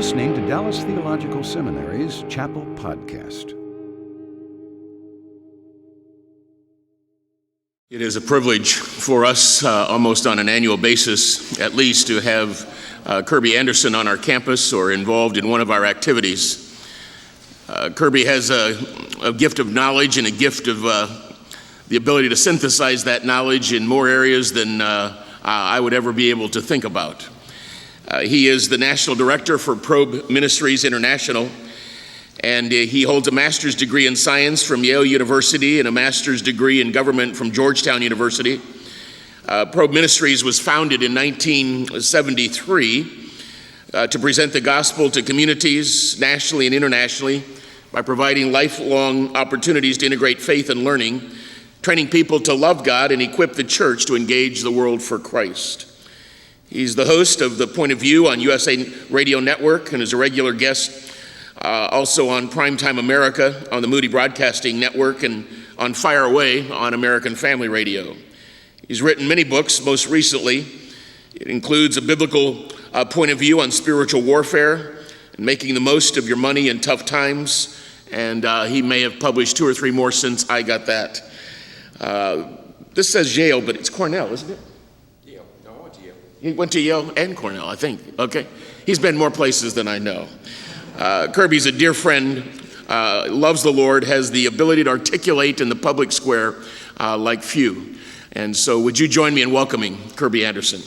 listening to Dallas Theological Seminary's Chapel Podcast. It is a privilege for us, almost on an annual basis, at least, to have Kerby Anderson on our campus or involved in one of our activities. Kerby has a gift of knowledge and a gift of the ability to synthesize that knowledge in more areas than I would ever be able to think about. He is the National Director for Ministries International, and he holds a master's degree in science from Yale University and a master's degree in government from Georgetown University. Ministries was founded in 1973 to present the gospel to communities nationally and internationally by providing lifelong opportunities to integrate faith and learning, training people to love God and equip the church to engage the world for Christ. He's the host of The Point of View on USA Radio Network and is a regular guest also on Primetime America on the Moody Broadcasting Network and on Fire Away on American Family Radio. He's written many books. Most recently, it includes a biblical point of view on spiritual warfare and making the most of your money in tough times. And he may have published 2 or 3 more since I got that. This says Yale, but it's Cornell, isn't it? Yale. No, I went to Yale. He went to Yale and Cornell, I think. Okay. He's been more places than I know. Kerby's a dear friend, loves the Lord, has the ability to articulate in the public square like few. And so would you join me in welcoming Kerby Anderson?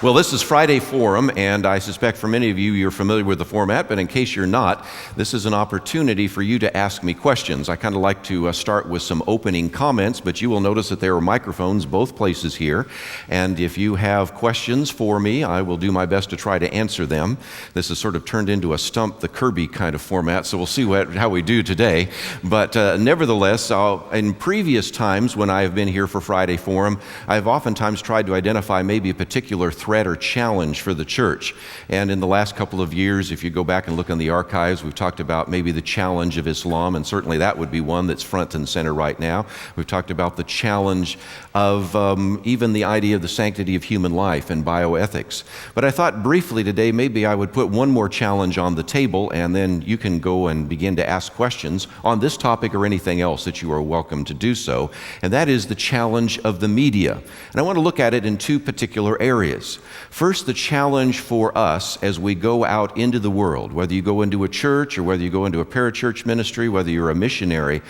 Well, this is Friday Forum, and I suspect for many of you, you're familiar with the format, but in case you're not, this is an opportunity for you to ask me questions. I kind of like to start with some opening comments, but you will notice that there are microphones both places here, and if you have questions for me, I will do my best to try to answer them. This has sort of turned into a Stump the Kerby kind of format, so we'll see how we do today. But nevertheless, in previous times when I have been here for Friday Forum, I've oftentimes tried to identify maybe a particular threat or challenge for the church. And in the last couple of years, if you go back and look in the archives, we've talked about maybe the challenge of Islam, and certainly that would be one that's front and center right now. We've talked about the challenge of even the idea of the sanctity of human life and bioethics. But I thought briefly today maybe I would put one more challenge on the table, and then you can go and begin to ask questions on this topic or anything else that you are welcome to do so. And that is the challenge of the media. And I want to look at it in 2 particular areas. First, the challenge for us as we go out into the world, whether you go into a church or whether you go into a parachurch ministry, whether you're a missionary.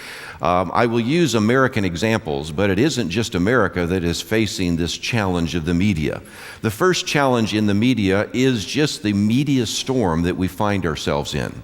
I will use American examples, but it isn't just America that is facing this challenge of the media. The first challenge in the media is just the media storm that we find ourselves in.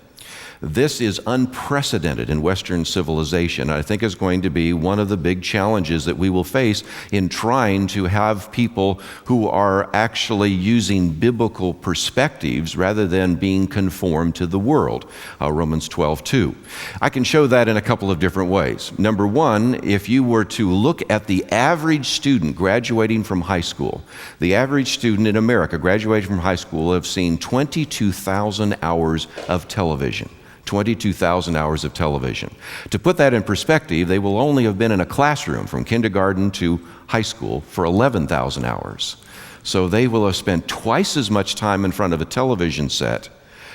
This is unprecedented in Western civilization. I think is going to be one of the big challenges that we will face in trying to have people who are actually using biblical perspectives rather than being conformed to the world. Romans 12:2. I can show that in a couple of different ways. Number one, if you were to look at the average student graduating from high school, the average student in America graduating from high school have seen 22,000 hours of television. 22,000 hours of television. To put that in perspective, they will only have been in a classroom from kindergarten to high school for 11,000 hours. So they will have spent twice as much time in front of a television set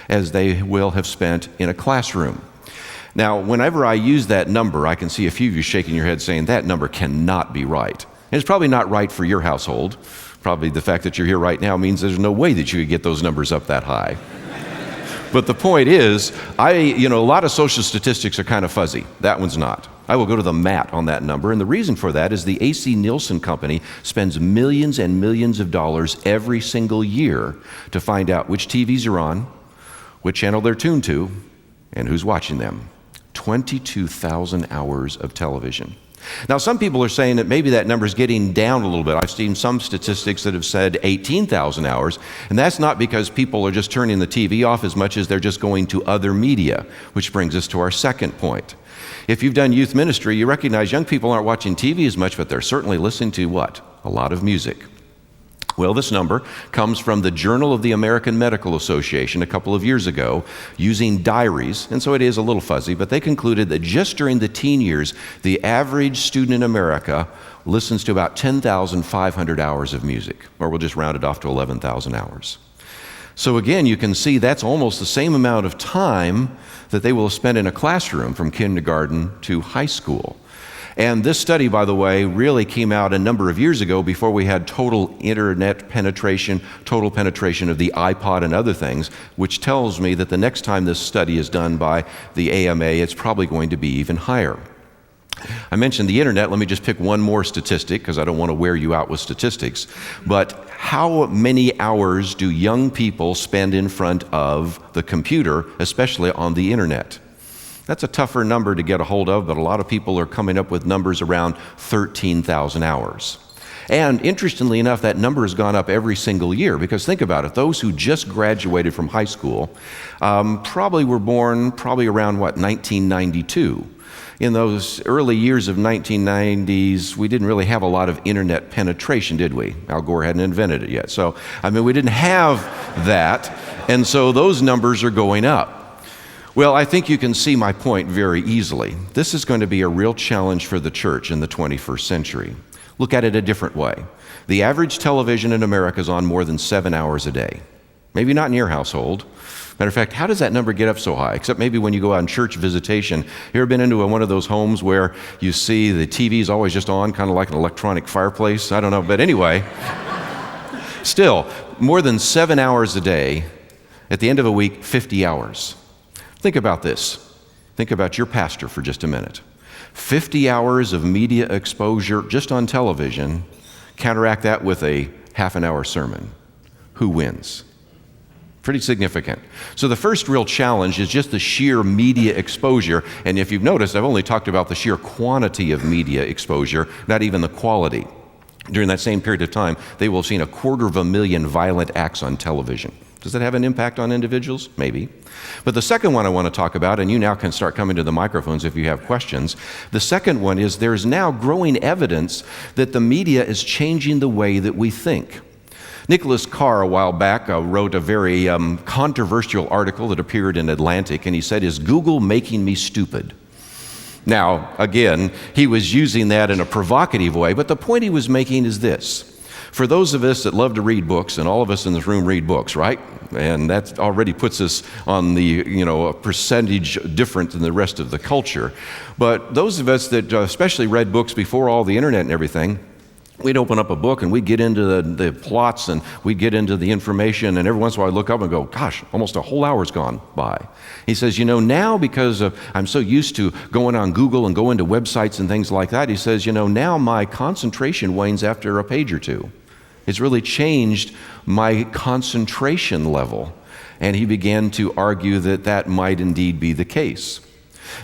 as they will have spent in a classroom. Now, whenever I use that number, I can see a few of you shaking your head saying that number cannot be right. And it's probably not right for your household. Probably the fact that you're here right now means there's no way that you could get those numbers up that high. But the point is, a lot of social statistics are kind of fuzzy. That one's not. I will go to the mat on that number, and the reason for that is the AC Nielsen company spends millions and millions of dollars every single year to find out which TVs are on, which channel they're tuned to, and who's watching them. 22,000 hours of television. Now, some people are saying that maybe that number is getting down a little bit. I've seen some statistics that have said 18,000 hours, and that's not because people are just turning the TV off as much as they're just going to other media, which brings us to our second point. If you've done youth ministry, you recognize young people aren't watching TV as much, but they're certainly listening to what? A lot of music. Well, this number comes from the Journal of the American Medical Association a couple of years ago using diaries, and so it is a little fuzzy, but they concluded that just during the teen years, the average student in America listens to about 10,500 hours of music, or we'll just round it off to 11,000 hours. So again, you can see that's almost the same amount of time that they will spend in a classroom from kindergarten to high school. And this study, by the way, really came out a number of years ago before we had total internet penetration, total penetration of the iPod and other things, which tells me that the next time this study is done by the AMA, it's probably going to be even higher. I mentioned the internet. Let me just pick one more statistic because I don't want to wear you out with statistics. But how many hours do young people spend in front of the computer, especially on the internet? That's a tougher number to get a hold of, but a lot of people are coming up with numbers around 13,000 hours. And interestingly enough, that number has gone up every single year because think about it, those who just graduated from high school probably were born around, 1992. In those early years of 1990s, we didn't really have a lot of internet penetration, did we? Al Gore hadn't invented it yet. So, we didn't have that, and so those numbers are going up. Well, I think you can see my point very easily. This is going to be a real challenge for the church in the 21st century. Look at it a different way. The average television in America is on more than 7 hours a day. Maybe not in your household. Matter of fact, how does that number get up so high? Except maybe when you go on church visitation. You ever been into one of those homes where you see the TV is always just on, kind of like an electronic fireplace? I don't know, but anyway. Still, more than 7 hours a day. At the end of a week, 50 hours. Think about this. Think about your pastor for just a minute. 50 hours of media exposure just on television. Counteract that with a half-an-hour sermon. Who wins? Pretty significant. So the first real challenge is just the sheer media exposure. And if you've noticed, I've only talked about the sheer quantity of media exposure, not even the quality. During that same period of time, they will have seen 250,000 violent acts on television. Does that have an impact on individuals? Maybe. But the second one I want to talk about, and you now can start coming to the microphones if you have questions. The second one is there's now growing evidence that the media is changing the way that we think. Nicholas Carr, a while back, wrote a very controversial article that appeared in Atlantic, and he said, "Is Google making me stupid?" Now, again, he was using that in a provocative way, but the point he was making is this. For those of us that love to read books, and all of us in this room read books, right? And that already puts us on the, a percentage different than the rest of the culture. But those of us that especially read books before all the internet and everything, we'd open up a book and we'd get into the plots and we'd get into the information, and every once in a while I'd look up and go, gosh, almost a whole hour's gone by. He says, now because I'm so used to going on Google and going to websites and things like that, he says, now my concentration wanes after a page or two. It's really changed my concentration level. And he began to argue that that might indeed be the case.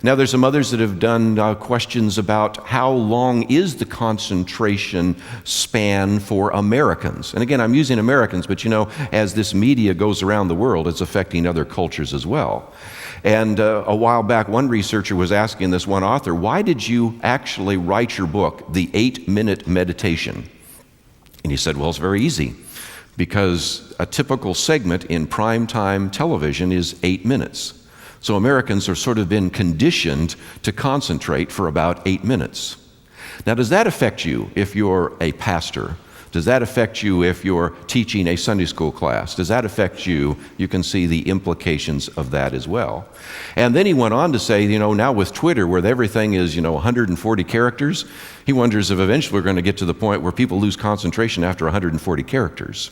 Now, there's some others that have done questions about how long is the concentration span for Americans. And again, I'm using Americans, but as this media goes around the world, it's affecting other cultures as well. And a while back, one researcher was asking this one author, why did you actually write your book, The 8-Minute Meditation? And he said, well, it's very easy, because a typical segment in primetime television is 8 minutes. So Americans have sort of been conditioned to concentrate for about 8 minutes. Now, does that affect you if you're a pastor? Does that affect you if you're teaching a Sunday school class? Does that affect you? You can see the implications of that as well. And then he went on to say, now with Twitter, where everything is, 140 characters, he wonders if eventually we're going to get to the point where people lose concentration after 140 characters.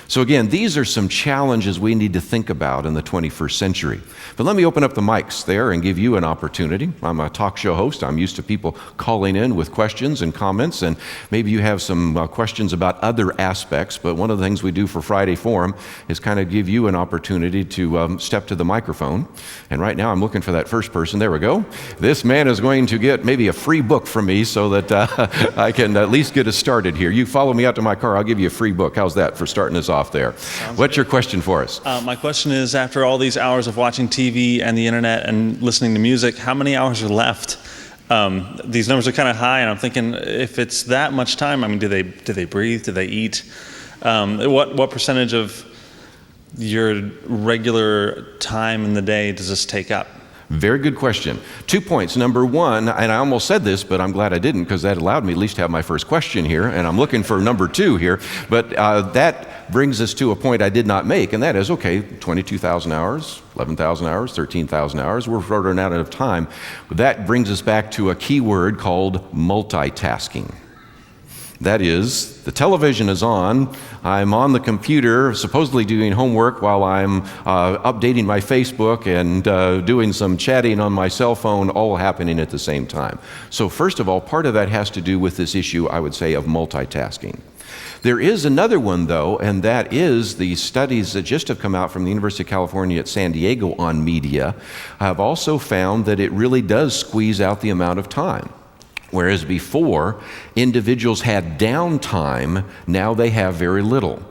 So again, these are some challenges we need to think about in the 21st century. But let me open up the mics there and give you an opportunity. I'm a talk show host. I'm used to people calling in with questions and comments, and maybe you have some questions about other aspects, but one of the things we do for Friday Forum is kind of give you an opportunity to step to the microphone. And right now I'm looking for that first person. There we go. This man is going to get maybe a free book from me so that I can at least get us started here. You follow me out to my car, I'll give you a free book. How's that for starting us off there? What's your question for us? My question is, after all these hours of watching TV and the internet and listening to music, how many hours are left? These numbers are kind of high, and I'm thinking, if it's that much time, I mean, do they breathe? Do they eat? What percentage of your regular time in the day does this take up? Very good question. 2 points. Number one, and I almost said this, but I'm glad I didn't, because that allowed me at least to have my first question here, and I'm looking for number two here. But that brings us to a point I did not make, and that is, okay, 22,000 hours, 11,000 hours, 13,000 hours, we're running out of time. That brings us back to a key word called multitasking. That is, the television is on, I'm on the computer supposedly doing homework while I'm updating my Facebook and doing some chatting on my cell phone, all happening at the same time. So first of all, part of that has to do with this issue, I would say, of multitasking. There is another one, though, and that is the studies that just have come out from the University of California at San Diego on media have also found that it really does squeeze out the amount of time. Whereas before, individuals had downtime, now they have very little.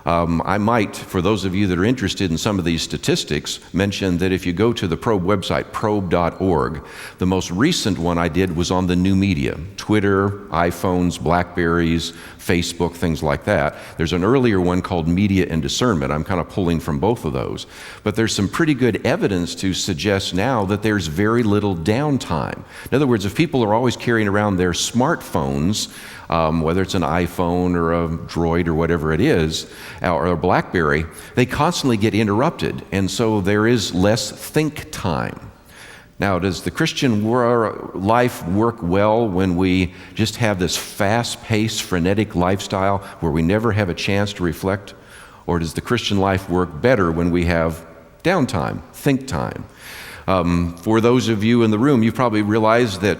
I might, for those of you that are interested in some of these statistics, mention that if you go to the Probe website, probe.org, the most recent one I did was on the new media, Twitter, iPhones, Blackberries, Facebook, things like that. There's an earlier one called Media and Discernment. I'm kind of pulling from both of those. But there's some pretty good evidence to suggest now that there's very little downtime. In other words, if people are always carrying around their smartphones, whether it's an iPhone or a Droid or whatever it is, or a BlackBerry, they constantly get interrupted, and so there is less think time. Now, does the Christian life work well when we just have this fast-paced, frenetic lifestyle where we never have a chance to reflect? Or does the Christian life work better when we have downtime, think time? For those of you in the room, you've probably realized that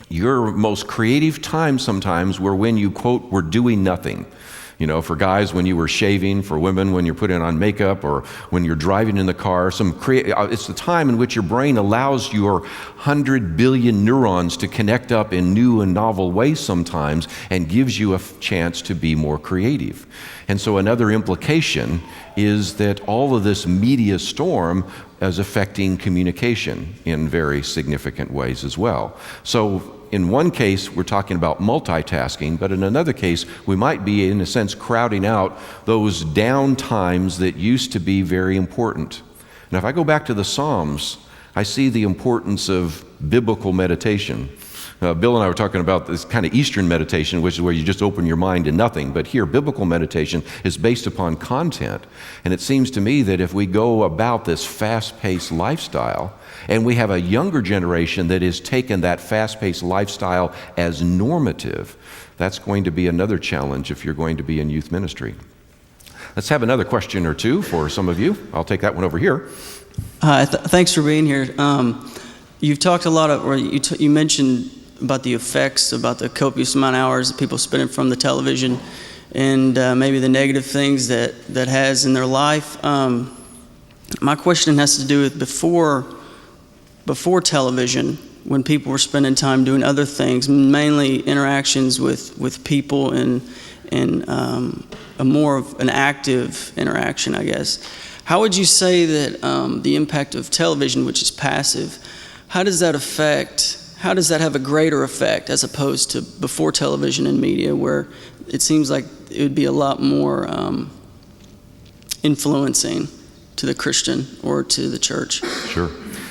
your most creative time sometimes were when you, quote, were doing nothing. You know, for guys, when you were shaving, for women, when you're putting on makeup, or when you're driving in the car. It's the time in which your brain allows your 100 billion neurons to connect up in new and novel ways sometimes, and gives you a chance to be more creative. And so another implication is that all of this media storm is affecting communication in very significant ways as well. So in one case, we're talking about multitasking, but in another case, we might be, in a sense, crowding out those down times that used to be very important. Now, if I go back to the Psalms, I see the importance of biblical meditation. Bill and I were talking about this kind of Eastern meditation, which is where you just open your mind to nothing. But here, biblical meditation is based upon content. And it seems to me that if we go about this fast-paced lifestyle, and we have a younger generation that has taken that fast-paced lifestyle as normative, that's going to be another challenge if you're going to be in youth ministry. Let's have another question or two for some of you. I'll take that one over here. Hi, thanks for being here. You've talked a lot or you mentioned about the effects, about the copious amount of hours that people spend from the television, and maybe the negative things that has in their life. My question has to do with before television, when people were spending time doing other things, mainly interactions with people and a more of an active interaction, I guess. How would you say that the impact of television, which is passive, how does that have a greater effect as opposed to before television and media, where it seems like it would be a lot more influencing to the Christian or to the church? Sure.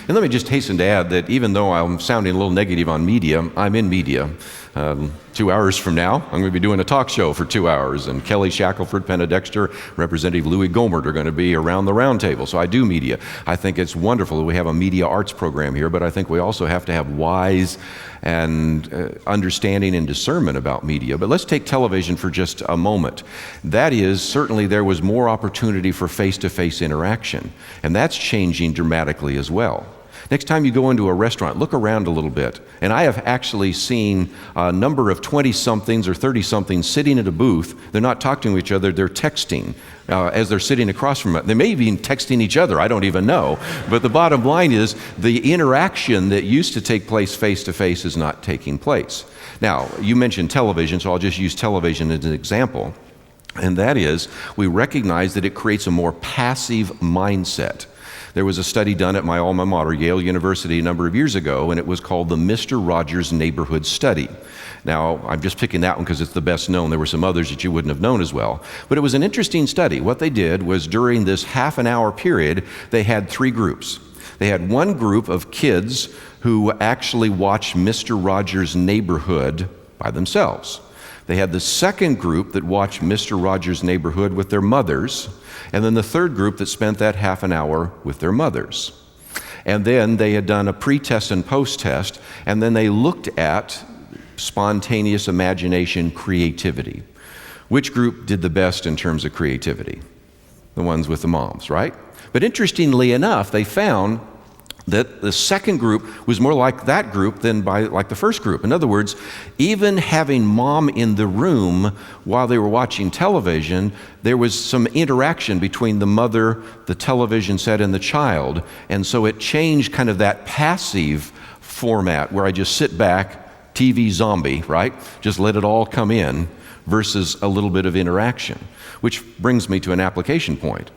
And let me just hasten to add that even though I'm sounding a little negative on media, I'm in media. 2 hours from now, I'm going to be doing a talk show for 2 hours, and Kelly Shackelford, Penna Dexter, Representative Louis Gohmert are going to be around the round table. So I do media. I think it's wonderful that we have a media arts program here, but I think we also have to have wise and understanding and discernment about media. But let's take television for just a moment. That is, certainly there was more opportunity for face-to-face interaction, and that's changing dramatically as well. Next time you go into a restaurant, look around a little bit. And I have actually seen a number of 20-somethings or 30-somethings sitting at a booth. They're not talking to each other, they're texting as they're sitting across from it. They may be texting each other, I don't even know. But the bottom line is the interaction that used to take place face-to-face is not taking place. Now, you mentioned television, so I'll just use television as an example. And that is, we recognize that it creates a more passive mindset. There was a study done at my alma mater, Yale University, a number of years ago, and it was called the Mr. Rogers Neighborhood Study. Now, I'm just picking that one because it's the best known. There were some others that you wouldn't have known as well. But it was an interesting study. What they did was during this half an hour period, they had 3 groups. They had one group of kids who actually watched Mr. Rogers' Neighborhood by themselves. They had the second group that watched Mr. Rogers' Neighborhood with their mothers, and then the third group that spent that half an hour with their mothers. And then they had done a pre-test and post-test, and then they looked at spontaneous imagination, creativity. Which group did the best in terms of creativity? The ones with the moms, right? But interestingly enough, they found that the second group was more like that group than like the first group. In other words, even having mom in the room while they were watching television, there was some interaction between the mother, the television set, and the child. And so it changed kind of that passive format where I just sit back, TV zombie, right? Just let it all come in versus a little bit of interaction, which brings me to an application point.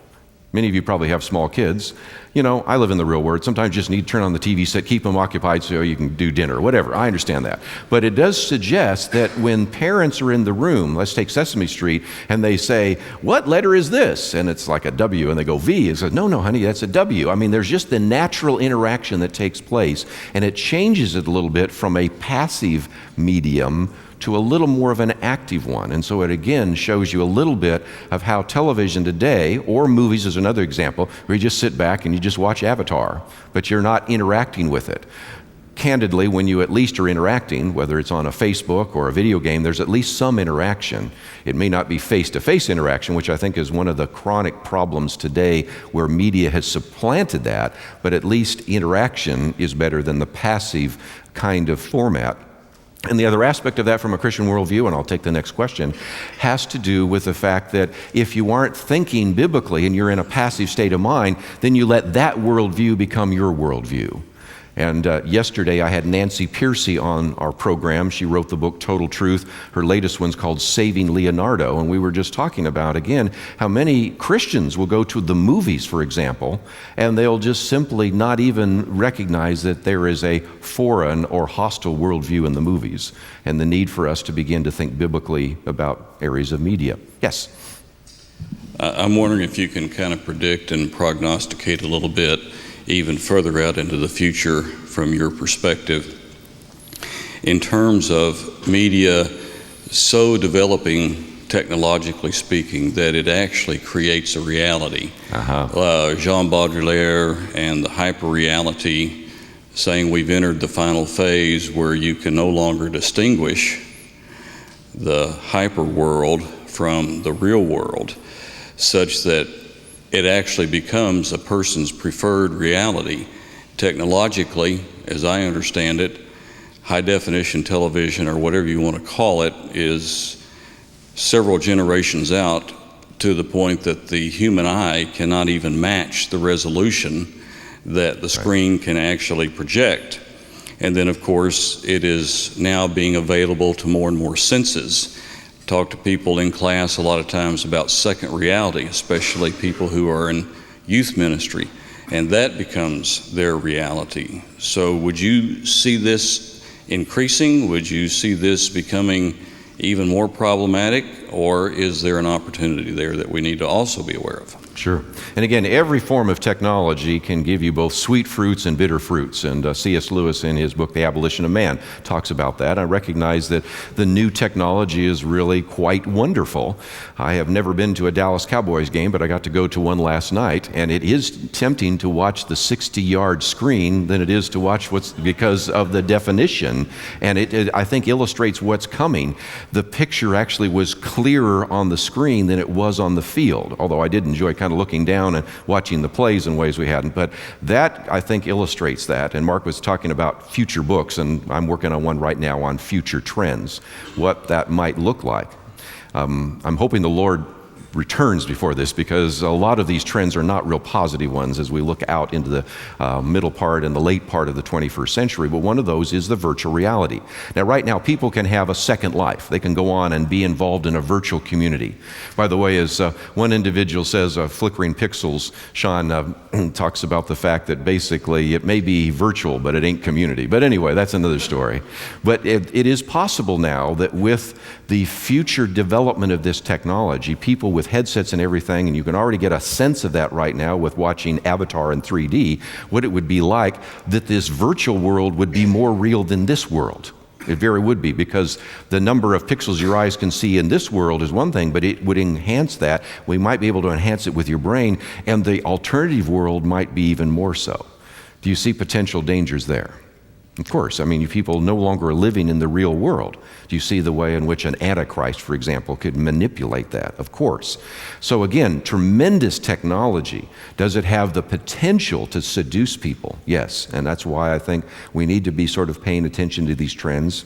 Many of you probably have small kids. You know, I live in the real world. Sometimes you just need to turn on the TV set, keep them occupied so you can do dinner, whatever. I understand that. But it does suggest that when parents are in the room, let's take Sesame Street, and they say, "What letter is this?" And it's like a W, and they go, "V." It says, "No, honey, that's a W." I mean, there's just the natural interaction that takes place, and it changes it a little bit from a passive medium to a little more of an active one. And so it again shows you a little bit of how television today, or movies is another example, where you just sit back and you just watch Avatar, but you're not interacting with it. Candidly, when you at least are interacting, whether it's on a Facebook or a video game, there's at least some interaction. It may not be face-to-face interaction, which I think is one of the chronic problems today where media has supplanted that, but at least interaction is better than the passive kind of format. And the other aspect of that from a Christian worldview, and I'll take the next question, has to do with the fact that if you aren't thinking biblically and you're in a passive state of mind, then you let that worldview become your worldview. And yesterday I had Nancy Piercy on our program. She wrote the book Total Truth. Her latest one's called Saving Leonardo. And we were just talking about, again, how many Christians will go to the movies, for example, and they'll just simply not even recognize that there is a foreign or hostile worldview in the movies, and the need for us to begin to think biblically about areas of media. Yes? I'm wondering if you can kind of predict and prognosticate a little bit even further out into the future from your perspective in terms of media so developing technologically speaking that it actually creates a reality. Jean Baudrillard and the hyper-reality saying we've entered the final phase where you can no longer distinguish the hyper world from the real world, such that it actually becomes a person's preferred reality. Technologically, as I understand it, high definition television, or whatever you want to call it, is several generations out to the point that the human eye cannot even match the resolution that the screen can actually project. And then, of course, it is now being available to more and more senses. Talk to people in class a lot of times about second reality, especially people who are in youth ministry, and that becomes their reality. So would you see this increasing? Would you see this becoming even more problematic, or is there an opportunity there that we need to also be aware of? Sure. And again, every form of technology can give you both sweet fruits and bitter fruits. And C.S. Lewis, in his book, The Abolition of Man, talks about that. I recognize that the new technology is really quite wonderful. I have never been to a Dallas Cowboys game, but I got to go to one last night. And it is tempting to watch the 60-yard screen than it is to watch because of the definition. And it, I think, illustrates what's coming. The picture actually was clearer on the screen than it was on the field, although I did enjoy kind of looking down and watching the plays in ways we hadn't. But that, I think, illustrates that. And Mark was talking about future books, and I'm working on one right now on future trends, what that might look like. I'm hoping the Lord returns before this, because a lot of these trends are not real positive ones as we look out into the middle part and the late part of the 21st century. But one of those is the virtual reality. Now, right now, people can have a second life. They can go on and be involved in a virtual community. By the way, as one individual says, Flickering Pixels, Sean talks about the fact that basically it may be virtual, but it ain't community. But anyway, that's another story. But it is possible now that with the future development of this technology, people with headsets and everything, and you can already get a sense of that right now with watching Avatar in 3D, what it would be like, that this virtual world would be more real than this world. It very would be, because the number of pixels your eyes can see in this world is one thing, but it would enhance that. We might be able to enhance it with your brain, and the alternative world might be even more so. Do you see potential dangers there? Of course. I mean, you people no longer are living in the real world. Do you see the way in which an antichrist, for example, could manipulate that? Of course. So again, tremendous technology. Does it have the potential to seduce people? Yes. And that's why I think we need to be sort of paying attention to these trends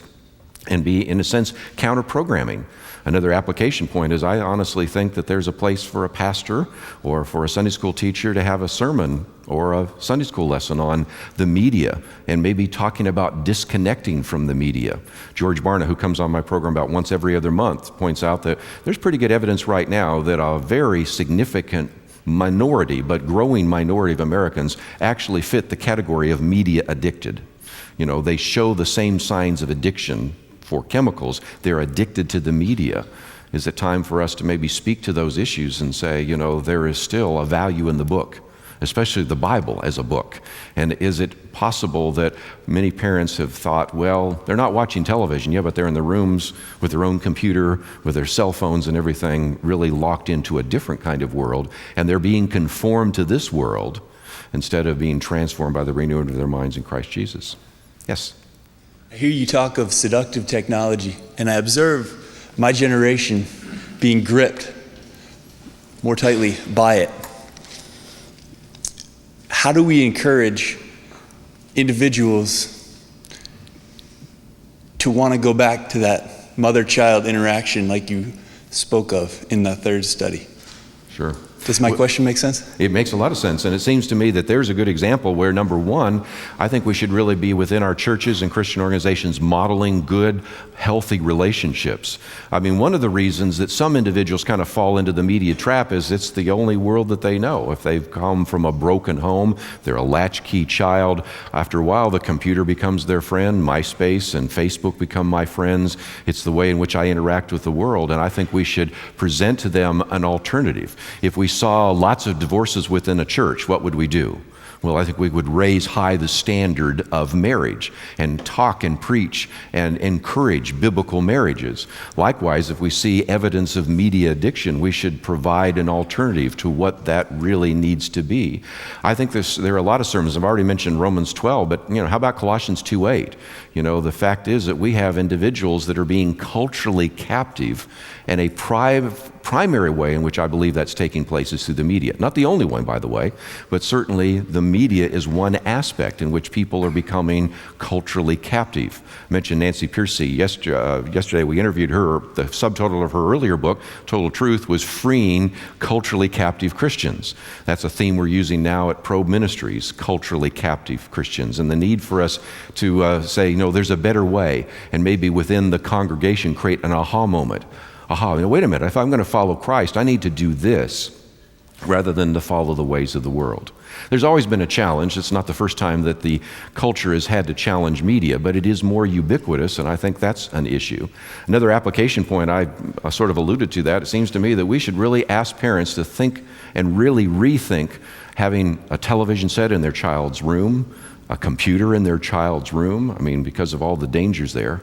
and be, in a sense, counter-programming. Another application point is I honestly think that there's a place for a pastor or for a Sunday school teacher to have a sermon or a Sunday school lesson on the media and maybe talking about disconnecting from the media. George Barna, who comes on my program about once every other month, points out that there's pretty good evidence right now that a very significant minority, but growing minority of Americans actually fit the category of media addicted. You know, they show the same signs of addiction for chemicals. They're addicted to the media. Is it time for us to maybe speak to those issues and say, you know, there is still a value in the book, especially the Bible as a book? And is it possible that many parents have thought, well, they're not watching television, yeah, but they're in the rooms with their own computer, with their cell phones and everything, really locked into a different kind of world, and they're being conformed to this world instead of being transformed by the renewing of their minds in Christ Jesus? Yes? I hear you talk of seductive technology, and I observe my generation being gripped more tightly by it. How do we encourage individuals to want to go back to that mother-child interaction like you spoke of in the third study? Sure. Does my question make sense? It makes a lot of sense, and it seems to me that there's a good example where, number one, I think we should really be within our churches and Christian organizations modeling good, healthy relationships. I mean, one of the reasons that some individuals kind of fall into the media trap is it's the only world that they know. If they've come from a broken home, they're a latchkey child, after a while the computer becomes their friend, MySpace and Facebook become my friends. It's the way in which I interact with the world, and I think we should present to them an alternative. If we saw lots of divorces within a church, what would we do? Well, I think we would raise high the standard of marriage and talk and preach and encourage biblical marriages. Likewise, if we see evidence of media addiction, we should provide an alternative to what that really needs to be. I think there are a lot of sermons. I've already mentioned Romans 12, but how about Colossians 2:8? The fact is that we have individuals that are being culturally captive, and a primary way in which I believe that's taking place is through the media. Not the only one, by the way, but certainly the media is one aspect in which people are becoming culturally captive. I mentioned Nancy Piercy. Yesterday we interviewed her. The subtitle of her earlier book, Total Truth, was Freeing Culturally Captive Christians. That's a theme we're using now at Probe Ministries, culturally captive Christians, and the need for us to say, there's a better way, and maybe within the congregation create an aha moment. Wait a minute, if I'm going to follow Christ, I need to do this rather than to follow the ways of the world. There's always been a challenge. It's not the first time that the culture has had to challenge media, but it is more ubiquitous, and I think that's an issue. Another application point, I sort of alluded to that. It seems to me that we should really ask parents to think and really rethink having a television set in their child's room, a computer in their child's room, because of all the dangers there.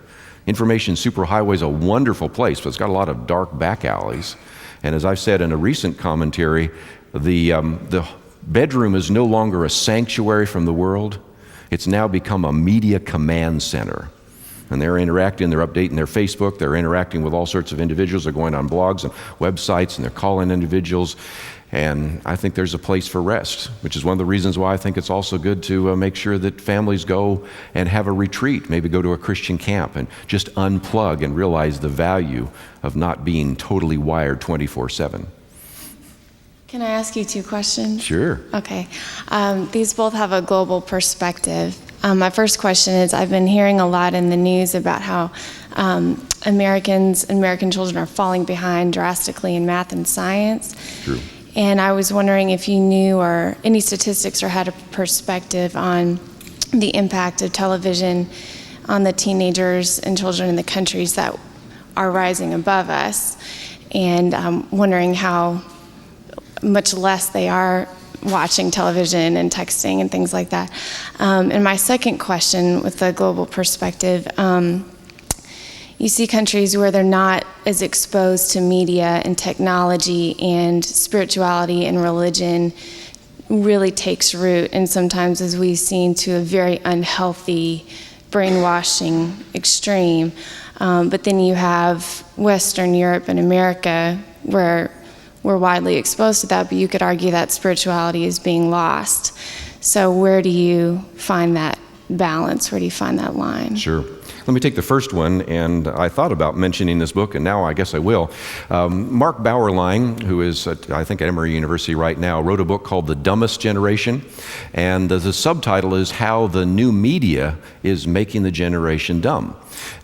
Information superhighway is a wonderful place, but it's got a lot of dark back alleys. And as I've said in a recent commentary, the bedroom is no longer a sanctuary from the world. It's now become a media command center. And they're interacting, they're updating their Facebook, they're interacting with all sorts of individuals, they're going on blogs and websites, and they're calling individuals. And I think there's a place for rest, which is one of the reasons why I think it's also good to make sure that families go and have a retreat, maybe go to a Christian camp and just unplug and realize the value of not being totally wired 24/7. Can I ask you 2 questions? Sure. Okay. These both have a global perspective. My first question is, I've been hearing a lot in the news about how American children are falling behind drastically in math and science. True. And I was wondering if you knew or any statistics or had a perspective on the impact of television on the teenagers and children in the countries that are rising above us, and wondering how much less they are watching television and texting and things like that. And my second question with the global perspective, you see countries where they're not as exposed to media and technology, and spirituality and religion really takes root, and sometimes, as we've seen, to a very unhealthy brainwashing extreme. But then you have Western Europe and America where we're widely exposed to that, but you could argue that spirituality is being lost. So where do you find that balance? Where do you find that line? Sure. Let me take the first one, and I thought about mentioning this book, and now I guess I will. Mark Bauerlein, who is, I think, at Emory University right now, wrote a book called The Dumbest Generation, and the subtitle is How the New Media is Making the Generation Dumb.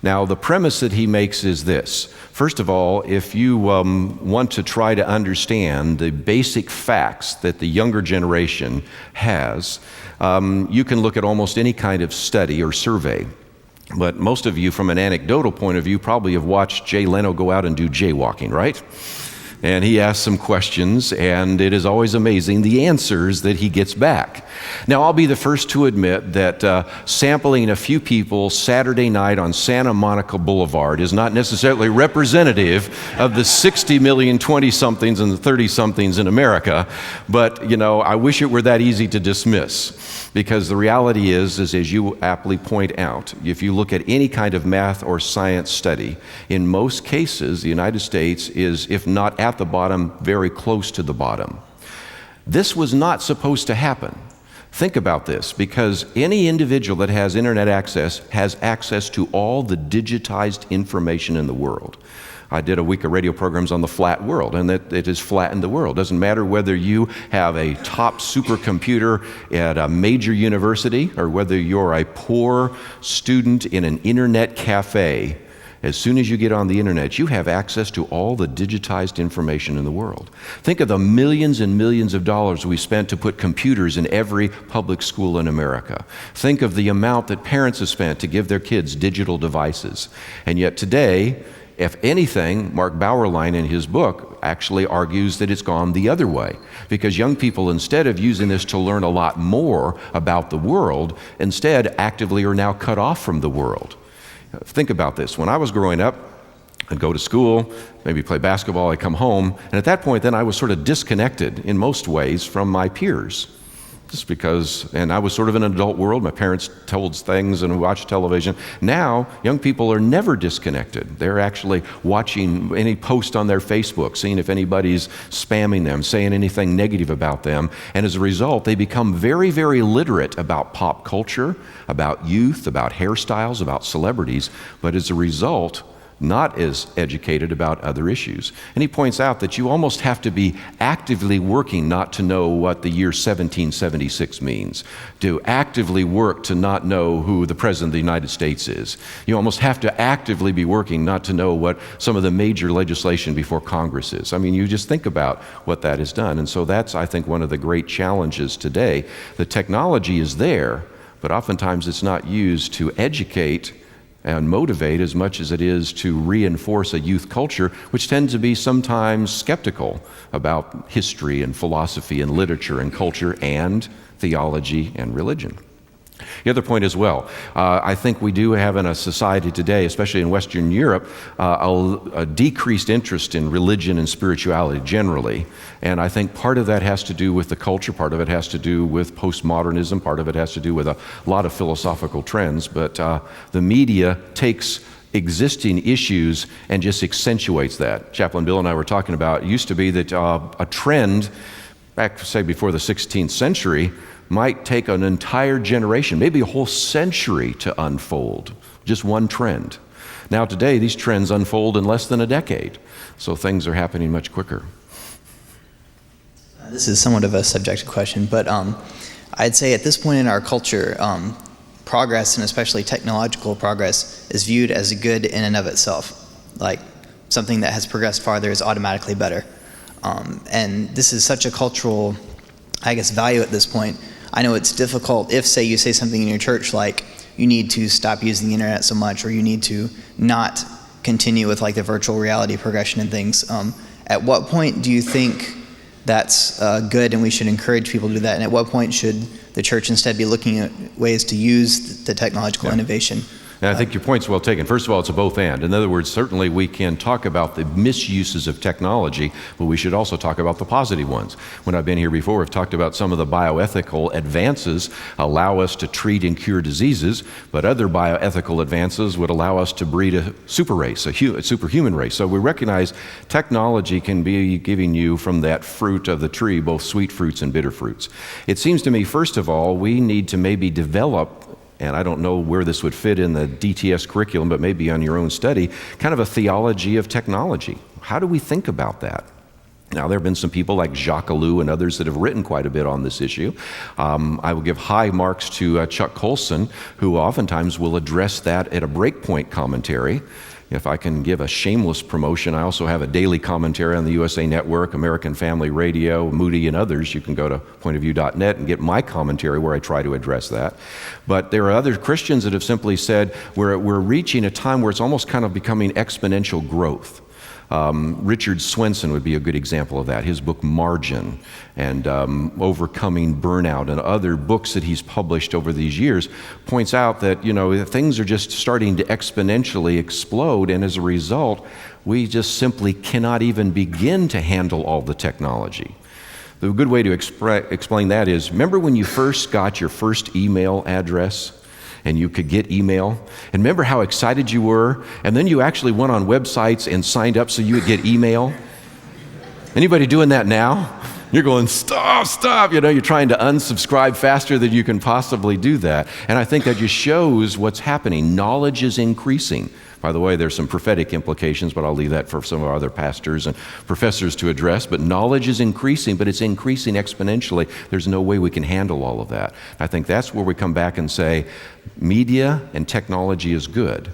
Now, the premise that he makes is this. First of all, if you want to try to understand the basic facts that the younger generation has, you can look at almost any kind of study or survey. But most of you, from an anecdotal point of view, probably have watched Jay Leno go out and do jaywalking, right? And he asks some questions, and it is always amazing the answers that he gets back. Now, I'll be the first to admit that sampling a few people Saturday night on Santa Monica Boulevard is not necessarily representative of the 60 million 20-somethings and the 30-somethings in America, but, you know, I wish it were that easy to dismiss. Because the reality is, as you aptly point out, if you look at any kind of math or science study, in most cases, the United States is, if not at the bottom, very close to the bottom. This was not supposed to happen. Think about this, because any individual that has internet access has access to all the digitized information in the world. I did a week of radio programs on the flat world, and that it has flattened the world. Doesn't matter whether you have a top supercomputer at a major university or whether you're a poor student in an internet cafe. As soon as you get on the internet, you have access to all the digitized information in the world. Think of the millions and millions of dollars we spent to put computers in every public school in America. Think of the amount that parents have spent to give their kids digital devices. And yet today, if anything, Mark Bauerlein in his book actually argues that it's gone the other way, because young people, instead of using this to learn a lot more about the world, instead actively are now cut off from the world. Think about this. When I was growing up, I'd go to school, maybe play basketball, I'd come home, and at that point then I was sort of disconnected in most ways from my peers. Just because, and I was sort of in an adult world, my parents told things and watched television. Now, young people are never disconnected. They're actually watching any post on their Facebook, seeing if anybody's spamming them, saying anything negative about them. And as a result, they become very, very literate about pop culture, about youth, about hairstyles, about celebrities. But as a result, not as educated about other issues. And he points out that you almost have to be actively working not to know what the year 1776 means, to actively work to not know who the President of the United States is. You almost have to actively be working not to know what some of the major legislation before Congress is. I mean, you just think about what that has done. And so that's, I think, one of the great challenges today. The technology is there, but oftentimes it's not used to educate and motivate as much as it is to reinforce a youth culture, which tends to be sometimes skeptical about history and philosophy and literature and culture and theology and religion. The other point as well, I think we do have in a society today, especially in Western Europe, a decreased interest in religion and spirituality generally. And I think part of that has to do with the culture, part of it has to do with postmodernism, part of it has to do with a lot of philosophical trends. But the media takes existing issues and just accentuates that. Chaplain Bill and I were talking about, it used to be that a trend, back, say, before the 16th century, might take an entire generation, maybe a whole century to unfold, just one trend. Now today, these trends unfold in less than a decade, so things are happening much quicker. This is somewhat of a subjective question, but I'd say at this point in our culture, progress, and especially technological progress, is viewed as a good in and of itself. Like, something that has progressed farther is automatically better. And this is such a cultural, I guess, value at this point. I know it's difficult if, say, you say something in your church like, you need to stop using the internet so much, or you need to not continue with like the virtual reality progression and things. At what point do you think that's good and we should encourage people to do that? And at what point should the church instead be looking at ways to use the technological innovation? And I think your point's well taken. First of all, it's a both and. In other words, certainly we can talk about the misuses of technology, but we should also talk about the positive ones. When I've been here before, we've talked about some of the bioethical advances allow us to treat and cure diseases, but other bioethical advances would allow us to breed a super race, a superhuman race. So we recognize technology can be giving you from that fruit of the tree both sweet fruits and bitter fruits. It seems to me, first of all, we need to maybe develop, and I don't know where this would fit in the DTS curriculum, but maybe on your own study, kind of a theology of technology. How do we think about that? Now, there have been some people like Jacques Ellul and others that have written quite a bit on this issue. I will give high marks to Chuck Colson, who oftentimes will address that at a breakpoint commentary. If I can give a shameless promotion, I also have a daily commentary on the USA Network, American Family Radio, Moody, and others. You can go to pointofview.net and get my commentary where I try to address that. But there are other Christians that have simply said we're reaching a time where it's almost kind of becoming exponential growth. Richard Swenson would be a good example of that. His book Margin and Overcoming Burnout and other books that he's published over these years points out that, things are just starting to exponentially explode, and as a result, we just simply cannot even begin to handle all the technology. The good way to explain that is, remember when you first got your first email address? And you could get email. And remember how excited you were? And then you actually went on websites and signed up so you would get email? Anybody doing that now? You're going, stop. You're trying to unsubscribe faster than you can possibly do that. And I think that just shows what's happening. Knowledge is increasing. By the way, there's some prophetic implications, but I'll leave that for some of our other pastors and professors to address. But knowledge is increasing, but it's increasing exponentially. There's no way we can handle all of that. I think that's where we come back and say, media and technology is good,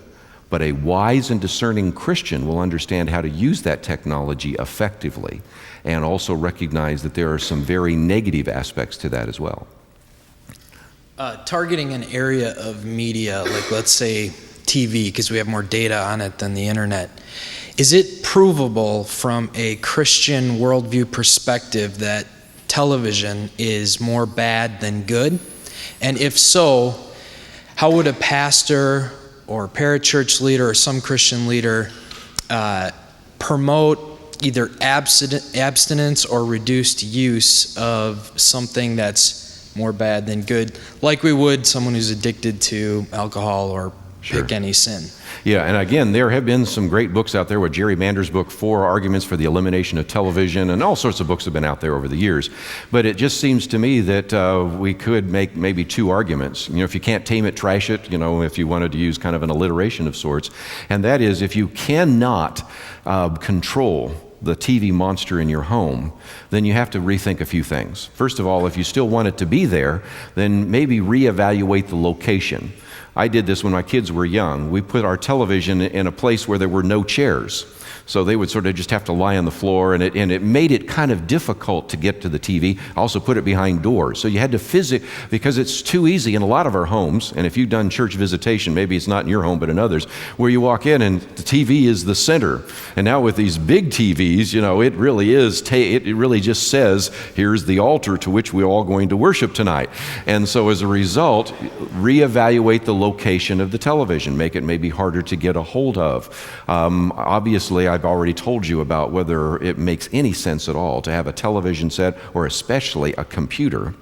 but a wise and discerning Christian will understand how to use that technology effectively and also recognize that there are some very negative aspects to that as well. Targeting an area of media, like let's say TV, because we have more data on it than the internet. Is it provable from a Christian worldview perspective that television is more bad than good? And if so, how would a pastor or parachurch leader or some Christian leader promote either abstinence or reduced use of something that's more bad than good, like we would someone who's addicted to alcohol or pick any sin? Yeah, and again, there have been some great books out there with Jerry Mander's book, 4 Arguments for the Elimination of Television, and all sorts of books have been out there over the years. But it just seems to me that we could make maybe 2 arguments. If you can't tame it, trash it, if you wanted to use kind of an alliteration of sorts. And that is, if you cannot control the TV monster in your home, then you have to rethink a few things. First of all, if you still want it to be there, then maybe reevaluate the location. I did this when my kids were young. We put our television in a place where there were no chairs. So they would sort of just have to lie on the floor, and it made it kind of difficult to get to the TV. I also put it behind doors. So you had to because it's too easy in a lot of our homes, and if you've done church visitation, maybe it's not in your home but in others, where you walk in and the TV is the center. And now with these big TVs, it really is, it really just says, here's the altar to which we're all going to worship tonight. And so as a result, reevaluate the location of the television, make it maybe harder to get a hold of. Obviously, I've already told you about whether it makes any sense at all to have a television set or especially a computer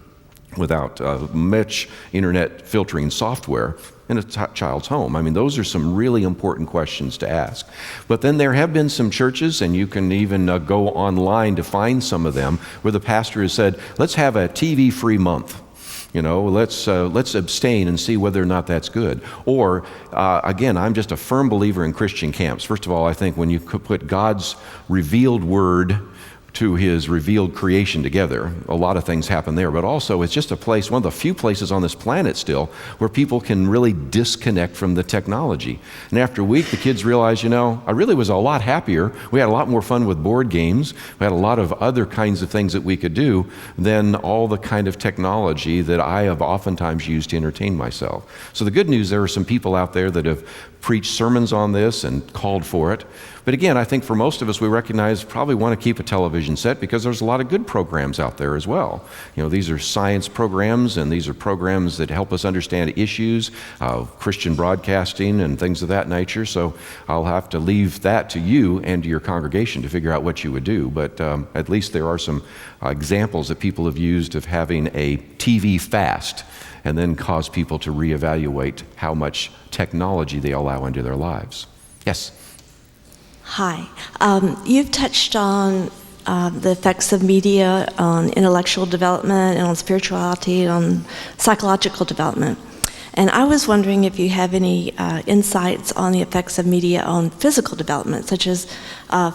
without much internet filtering software in a child's home. I mean, those are some really important questions to ask. But then there have been some churches, and you can even go online to find some of them, where the pastor has said, let's have a TV-free month. Let's abstain and see whether or not that's good. Or, again, I'm just a firm believer in Christian camps. First of all, I think when you put God's revealed word to his revealed creation together. A lot of things happen there, but also it's just a place, one of the few places on this planet still, where people can really disconnect from the technology. And after a week, the kids realize, I really was a lot happier. We had a lot more fun with board games. We had a lot of other kinds of things that we could do than all the kind of technology that I have oftentimes used to entertain myself. So the good news, there are some people out there that have preached sermons on this and called for it. But again, I think for most of us, we recognize probably want to keep a television set because there's a lot of good programs out there as well. These are science programs, and these are programs that help us understand issues of Christian broadcasting and things of that nature. So I'll have to leave that to you and to your congregation to figure out what you would do. But at least there are some examples that people have used of having a TV fast and then cause people to reevaluate how much technology they allow into their lives. Yes? Hi. You've touched on the effects of media on intellectual development and on spirituality and on psychological development. And I was wondering if you have any insights on the effects of media on physical development, such as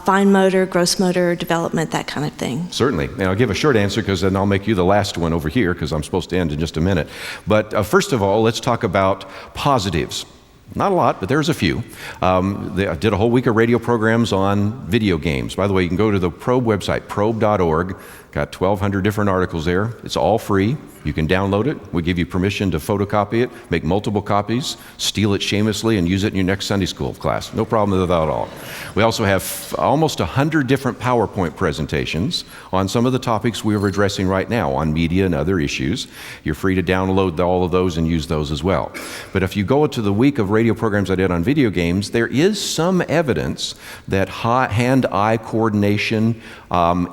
fine motor, gross motor development, that kind of thing. Certainly. And I'll give a short answer because then I'll make you the last one over here because I'm supposed to end in just a minute. But first of all, let's talk about positives. Not a lot, but there's a few. I did a whole week of radio programs on video games. By the way, you can go to the Probe website, probe.org. Got 1,200 different articles there. It's all free. You can download it. We give you permission to photocopy it, make multiple copies, steal it shamelessly, and use it in your next Sunday school class. No problem with that at all. We also have almost 100 different PowerPoint presentations on some of the topics we are addressing right now on media and other issues. You're free to download all of those and use those as well. But if you go to the week of radio programs I did on video games, there is some evidence that hand-eye coordination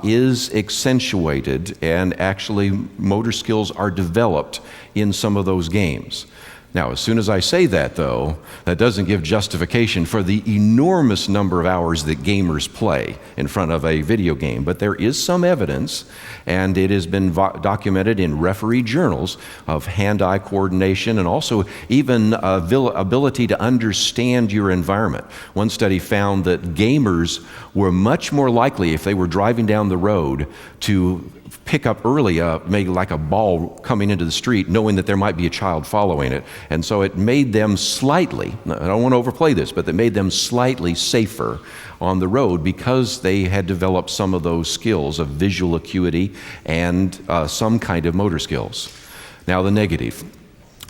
is accentuated, and actually motor skills are developed in some of those games. Now, as soon as I say that, though, that doesn't give justification for the enormous number of hours that gamers play in front of a video game. But there is some evidence, and it has been documented in referee journals, of hand-eye coordination and also even ability to understand your environment. One study found that gamers were much more likely, if they were driving down the road, to pick up early, maybe like a ball coming into the street, knowing that there might be a child following it. And so it made them slightly, I don't want to overplay this, but it made them slightly safer on the road because they had developed some of those skills of visual acuity and some kind of motor skills. Now the negative.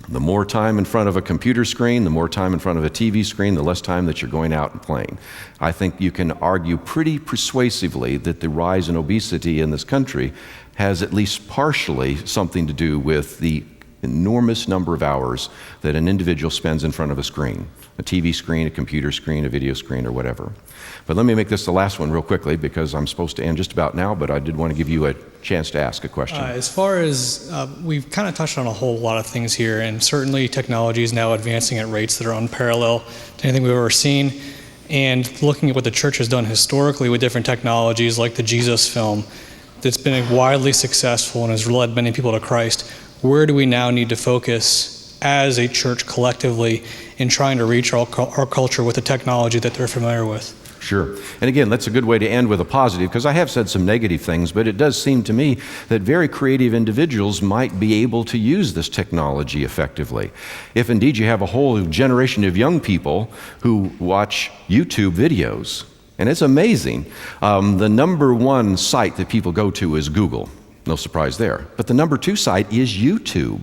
The more time in front of a computer screen, the more time in front of a TV screen, the less time that you're going out and playing. I think you can argue pretty persuasively that the rise in obesity in this country has at least partially something to do with the enormous number of hours that an individual spends in front of a screen, a TV screen, a computer screen, a video screen, or whatever. But let me make this the last one real quickly because I'm supposed to end just about now, but I did want to give you a chance to ask a question. As far as we've kind of touched on a whole lot of things here, and certainly technology is now advancing at rates that are unparalleled to anything we've ever seen. And looking at what the church has done historically with different technologies like the Jesus film, that's been widely successful and has led many people to Christ, where do we now need to focus as a church collectively in trying to reach our culture with the technology that they're familiar with? Sure. And again, that's a good way to end with a positive, because I have said some negative things, but it does seem to me that very creative individuals might be able to use this technology effectively. If indeed you have a whole generation of young people who watch YouTube videos, and it's amazing. The number one site that people go to is Google. No surprise there. But the number two site is YouTube.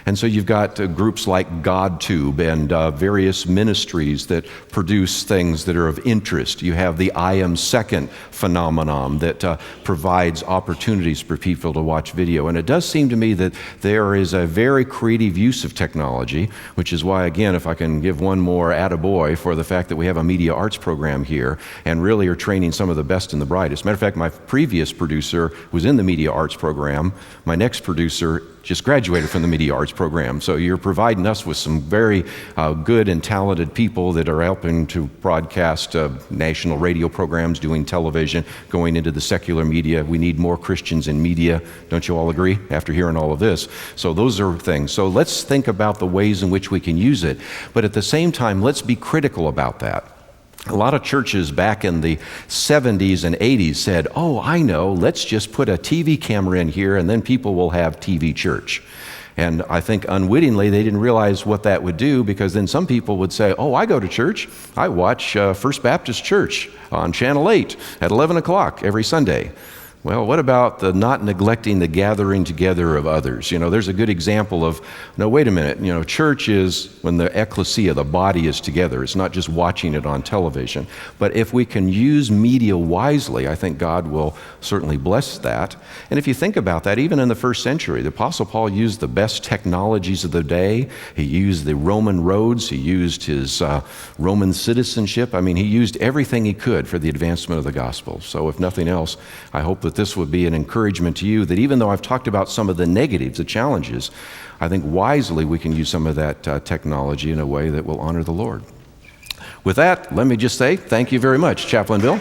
And so you've got groups like GodTube and various ministries that produce things that are of interest. You have the I Am Second phenomenon that provides opportunities for people to watch video. And it does seem to me that there is a very creative use of technology, which is why, again, if I can give one more attaboy for the fact that we have a media arts program here and really are training some of the best and the brightest. Matter of fact, my previous producer was in the media arts program. My next producer just graduated from the media arts program. So you're providing us with some very good and talented people that are helping to broadcast national radio programs, doing television, going into the secular media. We need more Christians in media. Don't you all agree after hearing all of this? So those are things. So let's think about the ways in which we can use it. But at the same time, let's be critical about that. A lot of churches back in the 70s and 80s said, oh, I know, let's just put a TV camera in here and then people will have TV church. And I think unwittingly they didn't realize what that would do, because then some people would say, oh, I go to church. I watch First Baptist Church on Channel 8 at 11 o'clock every Sunday. Well, what about the not neglecting the gathering together of others? There's a good example of, no, wait a minute, church is when the ecclesia, the body, is together. It's not just watching it on television. But if we can use media wisely, I think God will certainly bless that. And if you think about that, even in the first century, the Apostle Paul used the best technologies of the day. He used the Roman roads. He used his Roman citizenship. I mean, he used everything he could for the advancement of the gospel. So if nothing else, I hope that this would be an encouragement to you, that even though I've talked about some of the negatives, the challenges, I think wisely we can use some of that technology in a way that will honor the Lord. With that, let me just say thank you very much, Chaplain Bill.